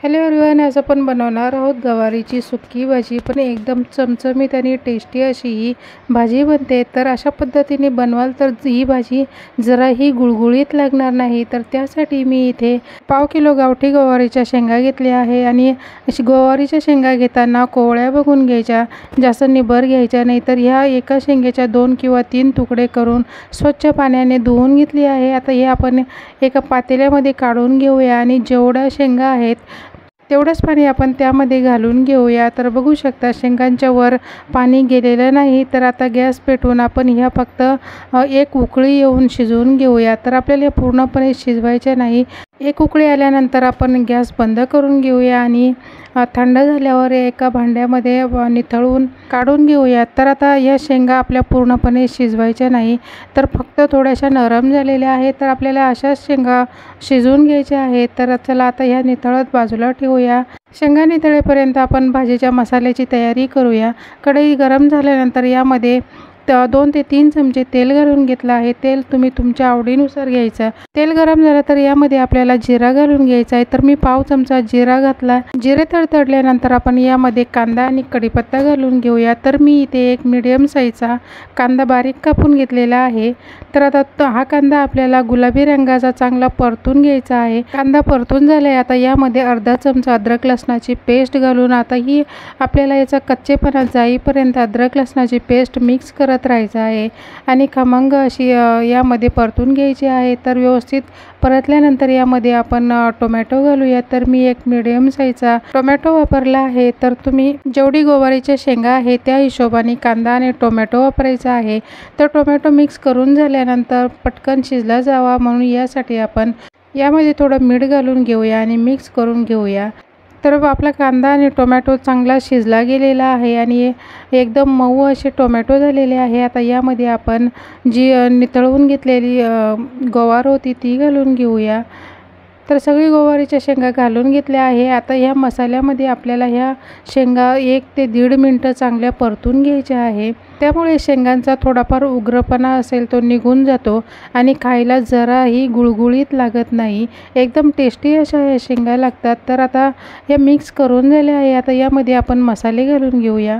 Hello everyone, आज आपण बनवणार आहोत गवारीची सुकी भाजी. पण एकदम चमचमीत आणि टेस्टी अशी ही भाजी बनते. तर अशा पद्धतीने बनवाल तर ही भाजी जराही गुळगुळीत लागणार नाही. तर त्यासाठी मी इथे पाव किलो गावठी गवारीच्या शेंगा घेतल्या आहे. आणि अशी गवारीच्या शेंगा घेताना कोवळ्या बघून घ्यायच्या, जास्त निबर घ्यायच्या नाही. तर ह्या एका शेंगेच्या 2 किंवा 3 तुकडे करून स्वच्छ पाण्याने धुवून घेतली आहे. आता हे आपण एका पातेल्यामध्ये काढून घेऊया आणि जेवढ्या शेंगा आहेत तेवढंच पाणी आपण त्यामध्ये घालून घेऊया. तर बघू शकता शेंगांच्या वर पाणी गेलेलं नाही. तर आता गॅस पेटवून आपण ह्या फक्त एक उकळी येऊन शिजवून घेऊया. तर आपल्याला पूर्णपणे शिजवायचे नाही. एक उकळी आल्यानंतर आपण गॅस बंद करून घेऊया आणि थंड झाल्यावर एका भांड्यामध्ये निथळून काढून घेऊया. तर आता या शेंगा आपल्या पूर्णपणे शिजवायच्या नाही, तर फक्त थोड्याशा नरम झालेल्या आहेत. तर आपल्याला अशाच शेंगा शिजवून घ्यायच्या आहेत. तर चला आता ह्या निथळत बाजूला ठेवूया. शेंगा निथळेपर्यंत आपण भाजीच्या मसाल्याची तयारी करूया. कढई गरम झाल्यानंतर यामध्ये 2 ते 3 चमचे तेल घालून घेतलं आहे. तेल तुम्ही तुमच्या आवडीनुसार घ्यायचं. तेल गरम झालं तर यामध्ये आपल्याला जिरा घालून घ्यायचा आहे. तर मी पाव चमचा जिरा घातला. जिरे तडतडल्यानंतर आपण यामध्ये कांदा आणि कढीपत्ता घालून घेऊया. तर मी इथे एक मीडियम साईजचा कांदा बारीक कापून घेतलेला आहे. तर आता हा कांदा आपल्याला गुलाबी रंगाचा चांगला परतून घ्यायचा आहे. कांदा परतून झाला आहे. आता यामध्ये अर्धा चमचा अद्रक लसणाची पेस्ट घालून आता ही आपल्याला याचा कच्चेपणा जाईपर्यंत अद्रक लसणाची पेस्ट मिक्स करत राहायचं आहे आणि खमंग अशी यामध्ये परतून घ्यायची आहे. तर व्यवस्थित परतल्यानंतर यामध्ये आपण टोमॅटो घालूया. तर मी एक मीडियम साईजचा टोमॅटो वापरला आहे. तर तुम्ही जेवढी गवारीच्या शेंगा आहे त्या हिशोबाने कांदा आणि टोमॅटो वापरायचा आहे. तर टोमॅटो मिक्स करून झाल्यानंतर पटकन शिजला जावा म्हणून यासाठी आपण यामध्ये थोडं मीठ घालून घेऊया आणि मिक्स करून घेऊया. तर आपला कांदा आणि टोमॅटो चांगला शिजला गेलेला आहे आणि एकदम मऊ असे टोमॅटो झालेले आहे. आता यामध्ये आपण जी नितळवून घेतलेली गवार होती ती घालून घेऊया. तर सगळी गवारीच्या शेंगा घालून घेतल्या आहे. आता ह्या मसाल्यामध्ये आपल्याला ह्या शेंगा 1 ते 1.5 मिनटं चांगल्या परतून घ्यायच्या आहे. त्यामुळे शेंगांचा थोडाफार उग्रपणा असेल तो निघून जातो आणि खायला जराही गुळगुळीत लागत नाही. एकदम टेस्टी अशा ह्या शेंगा लागतात. तर आता हे मिक्स करून झाले आहे. आता यामध्ये आपण मसाले घालून घेऊया.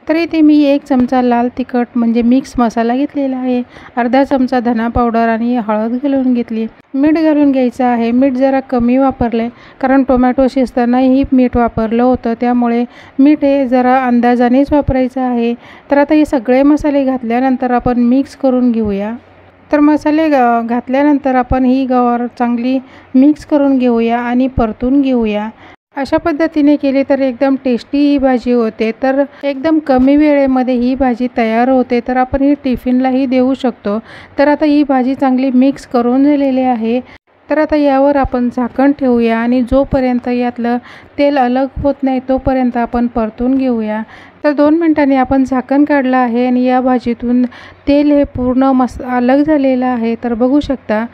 तर इथे मी 1 चमचा लाल तिखट म्हणजे मिक्स मसाला घेतलेला आहे. अर्धा चमचा धना पावडर आणि हळद घालून घेतली. मीठ घालून घ्यायचं आहे. मीठ जरा कमी वापरले कारण टोमॅटो शिजतानाही मीठ वापरलं होतं. त्यामुळे मीठ हे जरा अंदाजानेच वापरायचं आहे. तर आता हे सगळे मसाले घातल्यानंतर आपण मिक्स करून घेऊया. तर मसाले घातल्यानंतर आपण ही गवार चांगली मिक्स करून घेऊया आणि परतून घेऊया. अशा पद्धतीने केली तर एकदम टेस्टी ही भाजी होते. तर एकदम कमी वेळेमध्ये ही भाजी तयार होते. तर आपण ही टिफिनलाही देऊ शकतो. तर आता ही भाजी चांगली मिक्स करून झालेली आहे. तर आता यावर आपण झाकण ठेवूया आणि जोपर्यंत यातलं तेल अलग होत नाही तोपर्यंत आपण परतून घेऊया. तर 2 मिनिटांनी आपण झाकण काढलं आहे आणि या भाजीतून तेल हे पूर्ण अलग झालेलं आहे. तर बघू शकता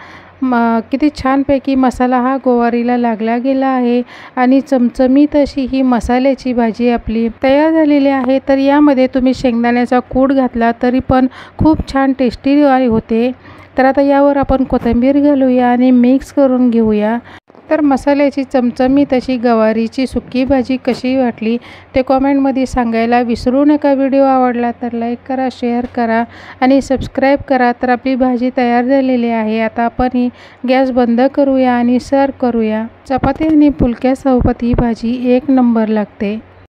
किती छानपैकी मसाला हा गवारीला लागला गेला आहे आणि चमचमीत अशी ही मसाल्याची भाजी आपली तयार झालेली आहे. तर यामध्ये तुम्ही शेंगदाण्याचा कूट घातला तरी पण खूप छान टेस्टी होते. तर आता यावर आपण कोथिंबीर घालूया आणि मिक्स करून घेऊया. तर मसाल्याची चमचमीत अशी गवारीची सुकी भाजी कशी वाटली ते कॉमेंटमध्ये सांगायला विसरू नका. व्हिडिओ आवडला तर लाईक करा, शेअर करा आणि सबस्क्राईब करा. तर आपली भाजी तयार झालेली आहे. आता आपण ही गॅस बंद करूया आणि सर्व करूया. चपाती आणि फुलक्यासोबत ही भाजी 1 नंबर लागते.